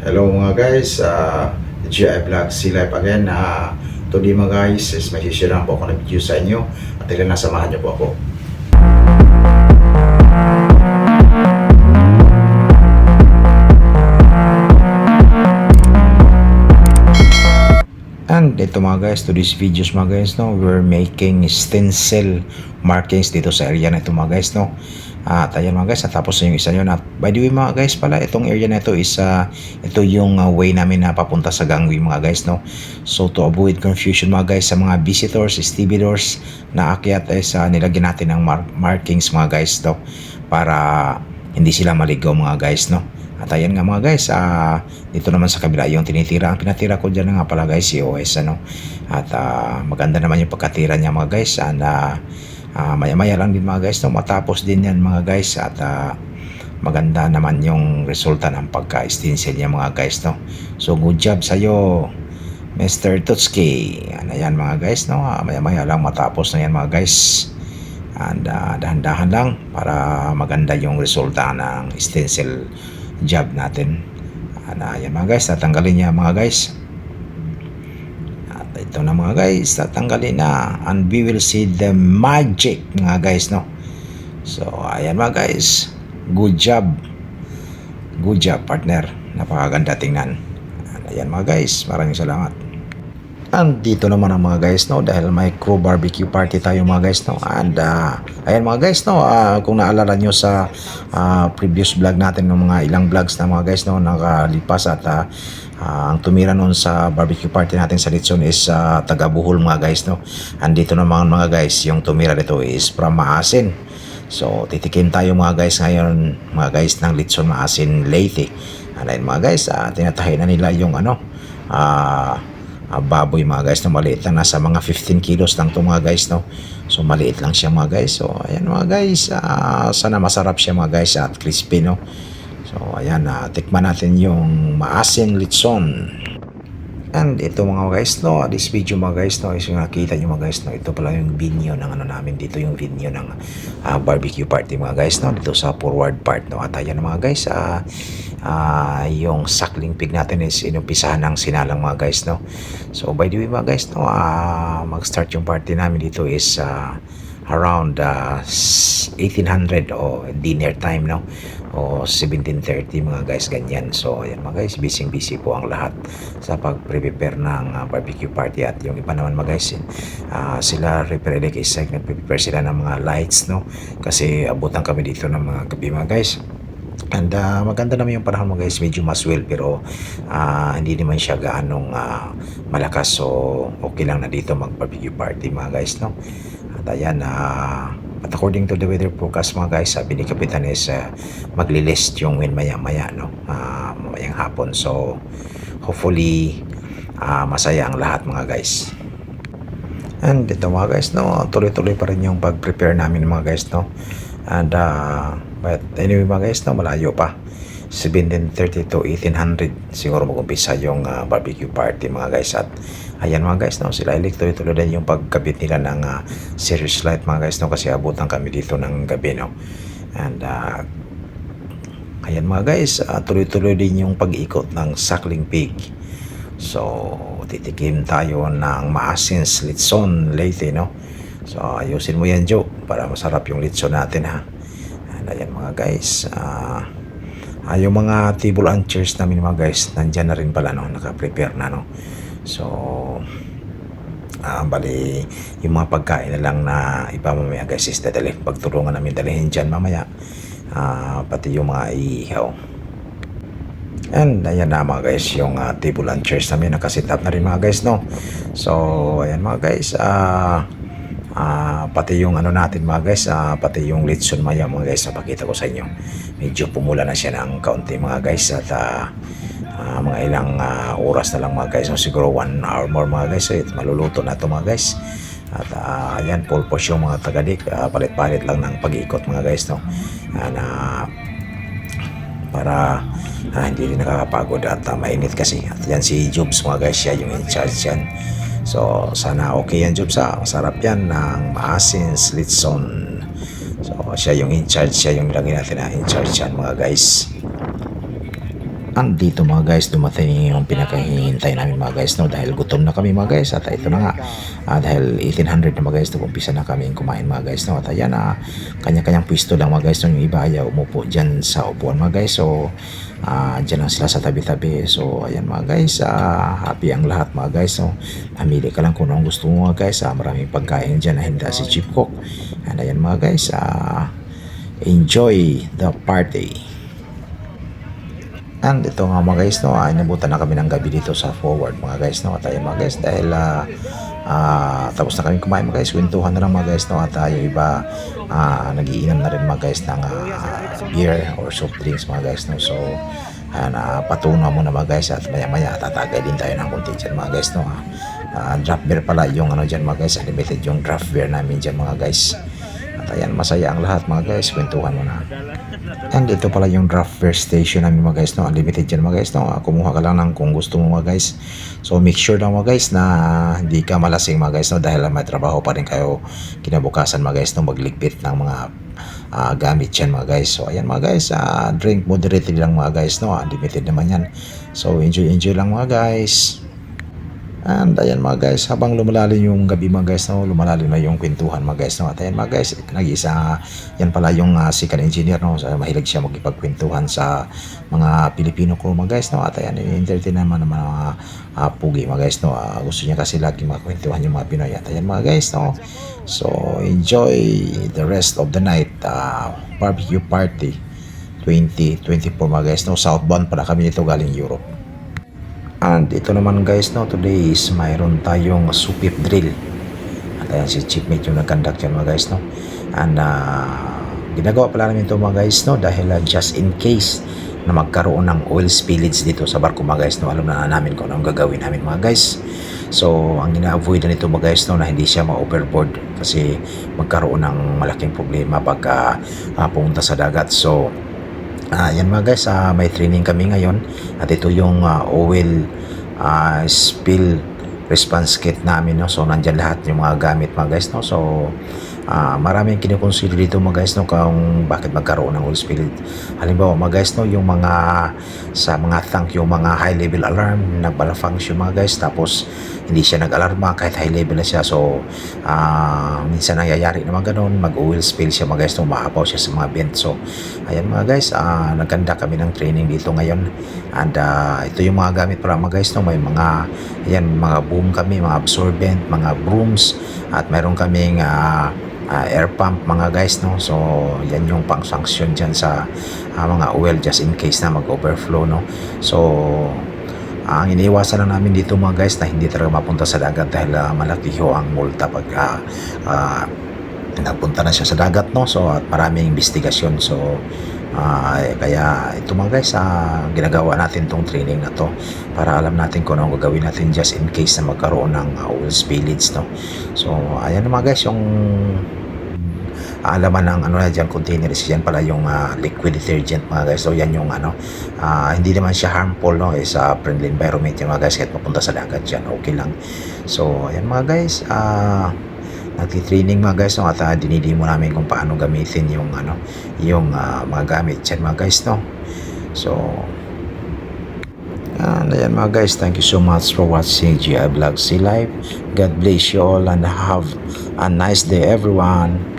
Hello mga guys, GI Vlog C Live again. Today mga guys, is may sisiraan po ako ng video sa inyo at ilan nasamahan niyo po ako. And ito mga guys, to this videos mga guys, no, we're making stencil markings dito sa area na ito mga guys, no. At ayan mga guys, natapos na yung isa yun. At by the way mga guys pala, itong area na ito is ito yung way namin na papunta sa gangway mga guys, no. So to avoid confusion mga guys sa mga visitors, stevedores na akyat nilagyan natin ng markings mga guys, no, para hindi sila maligaw mga guys, no. At ayan nga mga guys, dito naman sa kabila yung tinitira. Ang pinatira ko dyan nga pala guys, si OS ano. At maganda naman yung pagkatira niya mga guys. And maya-maya lang din mga guys, no? Matapos din yan mga guys. At maganda naman yung resulta ng pagka-stencil niya mga guys, no? So good job sa'yo, Mr. Tutski. Ayan mga guys, no? Maya-maya lang matapos na yan mga guys. And dahan-dahan lang para maganda yung resulta ng stencil job natin. Ayan mga guys, tatanggalin niya mga guys. At ito na mga guys, tatanggalin na. And we will see the magic mga guys, no. So ayan mga guys, good job. Good job partner, napakaganda tingnan. Ayan mga guys, maraming salamat. And dito naman ang mga guys, no, dahil may crew barbecue party tayo mga guys, no. And ayan mga guys, no, kung naalala nyo sa previous vlog natin ng mga ilang vlogs na mga guys, no, nakalipas at ang tumira noon sa barbecue party natin sa Litson is taga Bohol mga guys, no. And dito naman mga guys, yung tumira dito is from Maasin. So titikim tayo mga guys ngayon mga guys ng Litson Maasin Leyte. And ayun mga guys, tinatahi na nila yung baboy mga guys, no, maliit lang, nasa mga 15 kilos lang to mga guys, no. So maliit lang siya mga guys. So ayan mga guys, sana masarap siya mga guys at crispy, no. So ayan, tikman natin yung Maasin Litson. And ito mga guys, no, this video mga guys, no, is yung nakita nyo mga guys, no, ito pala yung venue ng ano namin dito, yung venue ng barbecue party mga guys, no, dito sa forward part, no. At ayan mga guys, yung suckling pig natin is inumpisahan ng sinalang mga guys, no. So by the way mga guys, no, mag-start yung party namin dito is around 1800 o dinner time, no, o 17:30 mga guys, ganyan. So ayan mga guys, busy po ang lahat sa pag-prepare ng barbecue party. At yung iba naman mga guys, sila Reperelec is nag-prepare sila ng mga lights, no, kasi abutan kami dito ng mga gabi mga guys. And maganda naman yung panahon mga guys, medyo maswell pero hindi naman siya gaanong malakas. So okay lang na dito mag-barbecue party mga guys, no. At ayan, at according to the weather forecast mga guys, sabi ni Kapitan is maglilist yung wind maya-maya, no, mamayang hapon. So hopefully masaya ang lahat mga guys. And ito mga guys, no, tuloy-tuloy pa rin yung pag-prepare namin mga guys, no. And but anyway mga guys, no, malayo pa, 17:30 to 1800 siguro mag-umpisa yung barbecue party mga guys. At ayan mga guys, no, sila tuloy-tuloy din yung pagkabit nila ng serious light mga guys, no, kasi abutan kami dito ng gabi, no. And ayan mga guys, tuloy-tuloy din yung pag-ikot ng suckling pig. So titikim tayo ng Maasin Litson Leyte, no. So ayusin mo yan Joe para masarap yung litson natin ha. And ayan mga guys, yung mga table and chairs namin mga guys, nandyan na rin pala, no, naka-prepare na, no. So bali yung mga pagkain na lang na iba mamaya guys is dadalhin, pagtulungan namin dalhin dyan mamaya, pati yung mga ihaw. And ayan na mga guys, yung table and chairs namin nakasit up na rin mga guys, no. So ayan mga guys, pati yung ano natin mga guys, pati yung litson maya mga guys, napakita ko sa inyo, medyo pumula na siya ng kaunti mga guys. At mga ilang oras na lang mga guys, so siguro 1 hour more mga guys, so maluluto na to mga guys. At ayan, pulpos yung mga tagadik, palit-palit lang ng pag-iikot mga guys, no. And, para hindi rin nakakapagod at mainit kasi. At yan si Jobs mga guys, siya yung in charge yan. So sana okay yan Jobs, masarap yan ng Maasin Litson. So siya yung in charge, siya yung lagi natin na in charge yan mga guys. Andito mga guys, dumating yung pinakahihintay namin mga guys, no, dahil gutom na kami mga guys. At ito na nga, dahil 1800 na mga guys, nag-umpisa na kami kumain mga guys, no. At ayan, kanya-kanyang pwesto lang mga guys, no. Yung iba ayaw umupo dyan sa upuan mga guys, so dyan lang sila sa tabi-tabi. So ayan mga guys, happy ang lahat mga guys, no. Namili ka lang kung anong gusto mo mga guys. Maraming pagkain dyan na hindi si Chief Cook. And ayan mga guys, enjoy the party. And ito nga mga guys, no, inabutan na kami ng gabi dito sa Forward mga guys, no. At ayun mga guys, dahil tapos na kami kumain mga guys, kwentuhan na lang mga guys, no. At yung iba nagiinom na rin mga guys ng beer or soft drinks mga guys, no. So patunaw muna mga guys, at maya maya tatagay din tayo ng konti dyan mga guys, no. Draft beer pala yung ano dyan mga guys, unlimited yung draft beer namin dyan mga guys. At ayan, masaya ang lahat mga guys, kwentuhan muna. And ito pala yung draft beer station namin mga guys, no. Unlimited dyan mga guys, no. Kumuha ka lang ng kung gusto mo mga guys. So make sure lang mga guys na hindi ka malasing mga guys, no, dahil may trabaho pa rin kayo kinabukasan mga guys, no, magligpit ng mga gamit yan mga guys. So ayan mga guys, drink moderately lang mga guys, no. Unlimited naman yan. So enjoy lang mga guys. And ayan mga guys, habang lumalalim yung gabi mga guys, no, lumalalim na yung kwentuhan mga guys, no. At ayan mga guys, nag-isa, yan pala yung second engineer, no. So, mahilig siya magipagkwentuhan sa mga Pilipino crew mga guys, no. At ayan, entertain naman ng mga pugi mga guys, no. Gusto niya kasi lagi makakwentuhan yung mga Pinoy. At ayan mga guys, no. So enjoy the rest of the night, barbecue party 2024 mga guys, no. Southbound pala kami dito galing Europe. And ito naman guys, no, today is mayroon tayong supip drill. At ayan si Chiefmate yung nag-conduct yan mga guys, no. And ginagawa pala namin ito mga guys, no, dahil just in case na magkaroon ng oil spillage dito sa barko mga guys, no, alam na namin kung anong gagawin namin mga guys. So ang ina-avoid na nito mga guys, no, na hindi siya ma-overboard kasi magkaroon ng malaking problema pag pumunta sa dagat. So yan mga guys, may training kami ngayon at ito yung oil spill response kit namin, no. So nandyan lahat yung mga gamit mga guys, no. So maraming kinukonsider dito mga guys, no, kung bakit magkaroon ng oil spill. Halimbawa mga guys, no, yung mga sa mga tank, yung mga high level alarm nagmalfunction mga guys, tapos hindi siya nag-alarma kahit high level na siya. So minsan nangyayari naman ganun, mag-oil spill siya mga guys, no, maapaw siya sa mga vent. So ayan mga guys, nagkanda kami ng training dito ngayon. And ito yung mga gamit para mga guys, no. May mga ayan, mga boom kami, mga absorbent, mga brooms, at mayroon kaming air pump mga guys, no. So yan yung pang sanction dyan sa mga oil just in case na mag-overflow, no. So ang iniiwasan lang namin dito mga guys na hindi talaga mapunta sa dagat dahil malaki ho ang multa pag nagpunta na siya sa dagat, no. So at maraming investigasyon. So kaya ito mga guys, ginagawa natin tong training na to para alam natin kung anong gagawin natin just in case na magkaroon ng oil spillage, no. So ayan mga guys, yung alaman ng ano na dyan, containers, yan pala yung liquid detergent mga guys. So yan yung hindi naman siya harmful, no, is friendly environment yan mga guys, kahit mapunta sa dagat yan, okay lang. So ayan mga guys, nagti-training mga guys, no, at dinidemo namin kung paano gamitin yung yung mga gamit yan mga guys, no. So and ayan mga guys, thank you so much for watching GI Vlog Sea Life. God bless you all and have a nice day everyone.